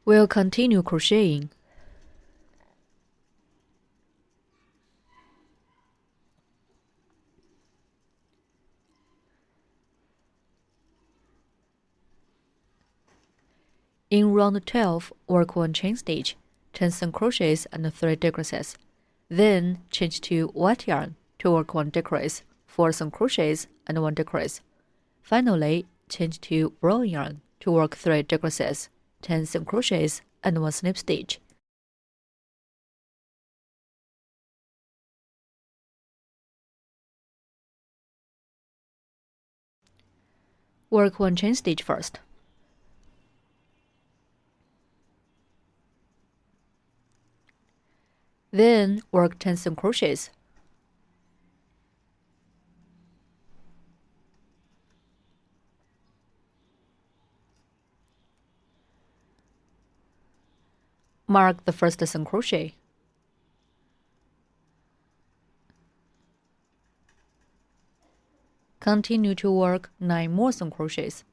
We'll continue crocheting. In round 12, work 1 chain stitch, 10 single crochets and 3 decreases. Then change to white yarn to work 1 decrease, 4 single crochets and 1 decrease. Finally, change to brown yarn to work 3 decreases, 10 single crochets and 1 slip stitch. Work 1 chain stitch first. Then work 10 single crochets. Mark the first single crochet. Continue to work 9 more single crochets.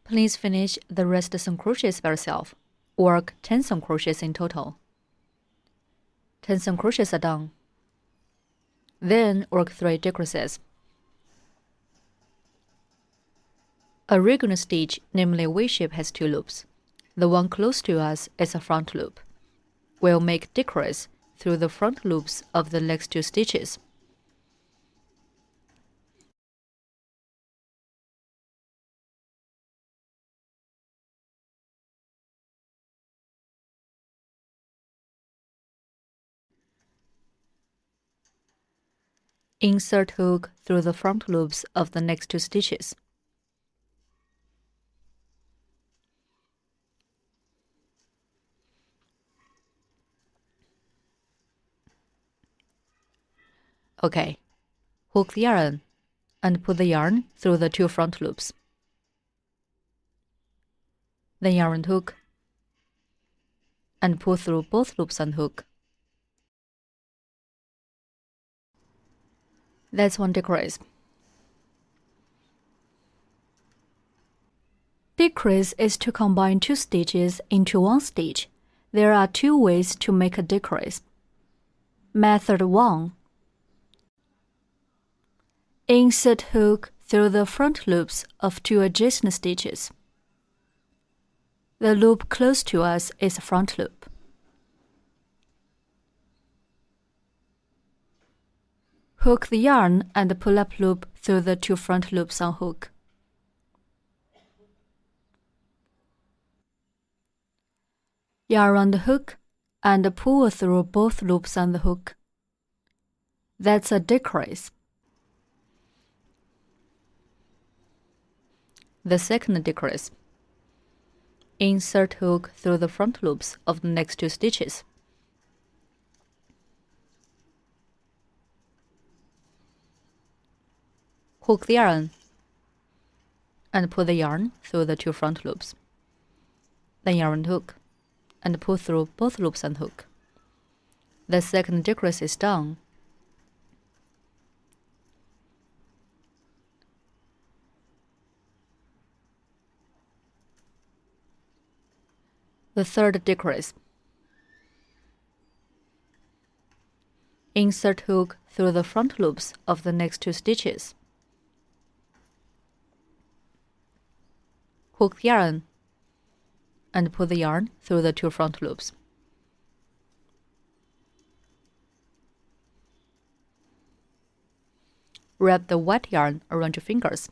Please finish the rest single crochets by yourself. Work 10 single crochets in total. 10 single crochets are done. Then work 3 decreases. A regular stitch, namely V-shape, has 2 loops. The one close to us is a front loop. We'll make decrease through the front loops of the next 2 stitches. Insert hook through the front loops of the next 2 stitches. OK. Hook the yarn and put the yarn through the 2 front loops. Then yarn hook and pull through both loops and hook. That's 1 decrease. Decrease is to combine 2 stitches into 1 stitch. There are 2 ways to make a decrease. Method 1. Insert hook through the front loops of 2 adjacent stitches. The loop close to us is a front loop. Hook the yarn and pull up loop through the 2 front loops on hook. Yarn on the hook and pull through both loops on the hook. That's a decrease. The second decrease. Insert hook through the front loops of the next 2 stitches. Hook the yarn and pull the yarn through the 2 front loops. Then yarn hook and pull through both loops and hook. The second decrease is done. The third decrease. Insert hook through the front loops of the next 2 stitches. Hook the yarn and pull the yarn through the 2 front loops. Wrap the white yarn around your fingers.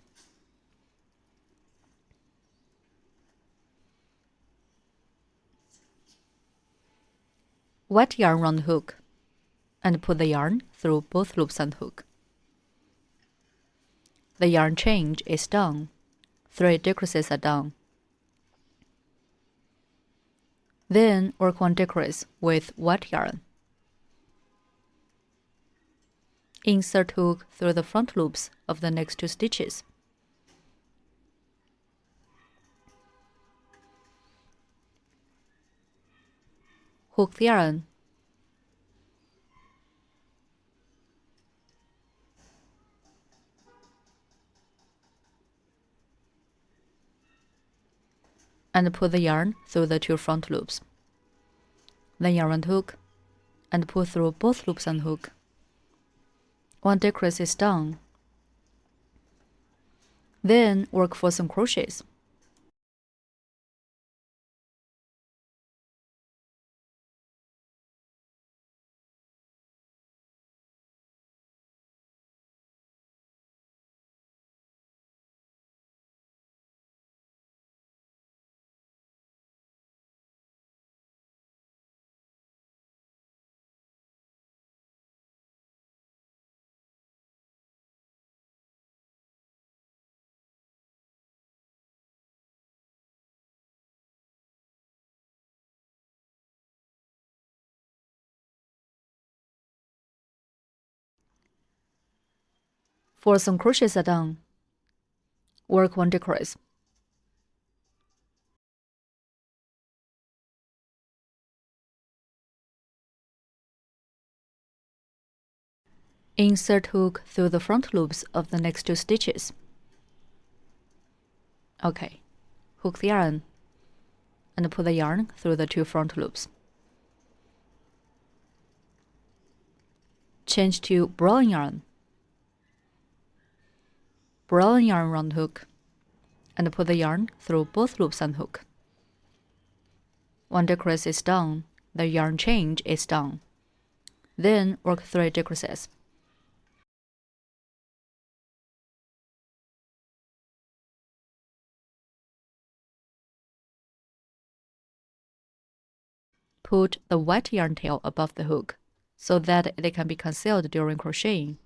White yarn around the hook and pull the yarn through both loops and hook. The yarn change is done. 3 decreases are done. Then work 1 decrease with white yarn. Insert hook through the front loops of the next 2 stitches. Hook the yarn. And pull the yarn through the 2 front loops. Then yarn and hook, and pull through both loops and hook. 1 decrease is done. Then work for some crochets. For some crochets are done, work 1 decrease. Insert hook through the front loops of the next 2 stitches. Okay, hook the yarn, and pull the yarn through the 2 front loops. Change to brown yarn. Brown yarn round hook, and pull the yarn through both loops and hook. 1 decrease is done, the yarn change is done. Then work 3 decreases. Put the white yarn tail above the hook, so that it can be concealed during crocheting.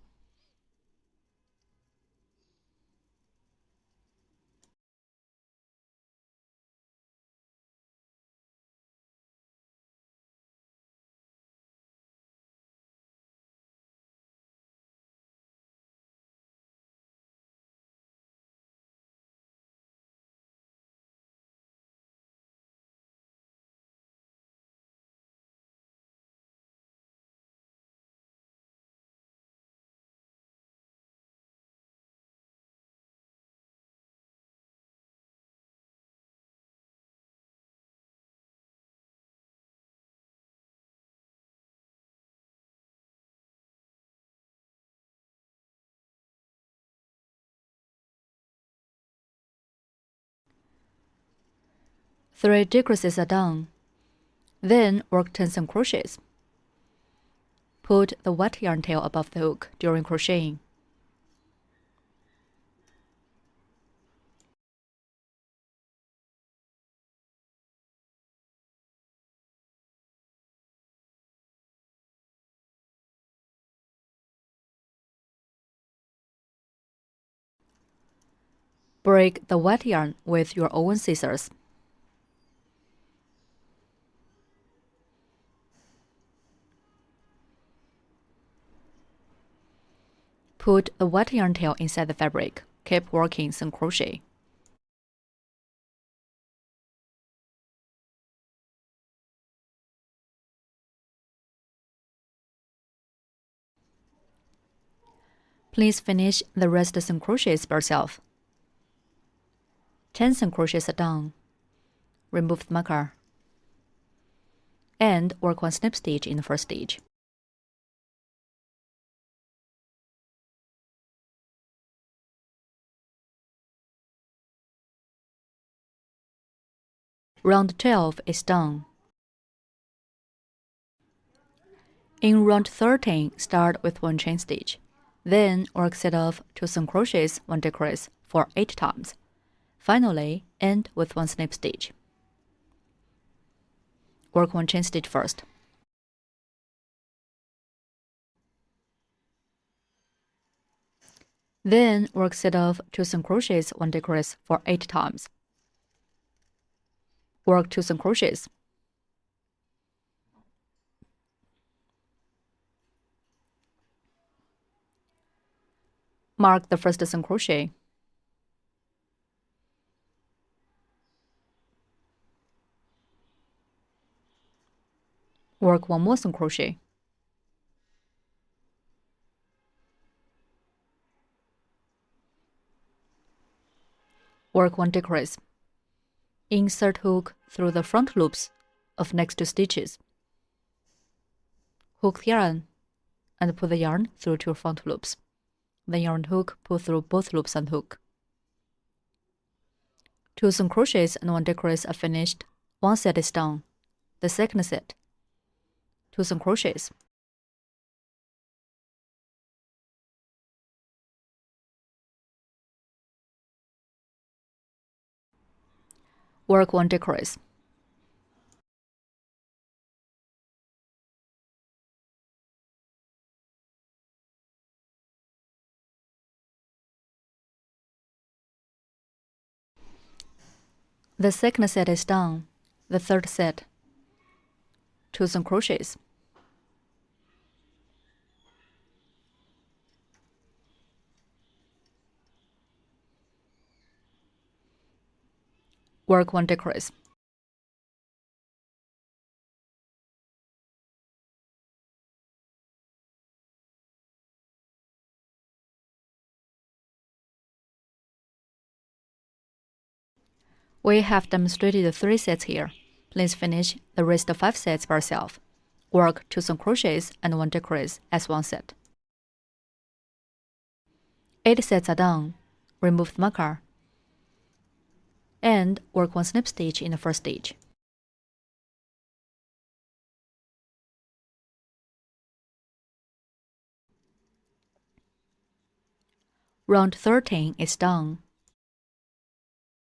Three decreases are done. Then work 10 single crochets. Put the white yarn tail above the hook during crocheting. Break the white yarn with your own scissors. Put the white yarn tail inside the fabric. Keep working single crochet. Please finish the rest single crochets by yourself. 10 single crochets are done. Remove the marker. And work 1 snip stitch in the first stitch. Round 12 is done. In round 13, start with 1 chain stitch. Then work set off 2 single crochets, 1 decrease for 8 times. Finally, end with 1 snip stitch. Work 1 chain stitch first. Then work set off 2 single crochets, 1 decrease for 8 times. Work 2 single crochets. Mark the first single crochet. Work 1 more single crochet. Work 1 decrease. Insert hook through the front loops of next 2 stitches. Hook the yarn and pull the yarn through 2 front loops. Then yarn hook, pull through both loops and hook. 2 single crochets and 1 decrease are finished. 1 set is done. The second set. 2 single crochets. Work 1 decrease. The second set is done. The third set. 2 single crochets. Work 1 decrease. We have demonstrated 3 sets here. Please finish the rest of 5 sets by yourself. Work 2 single crochets and 1 decrease as 1 set. 8 sets are done. Remove the marker. And work 1 snip stitch in the first stitch. Round 13 is done.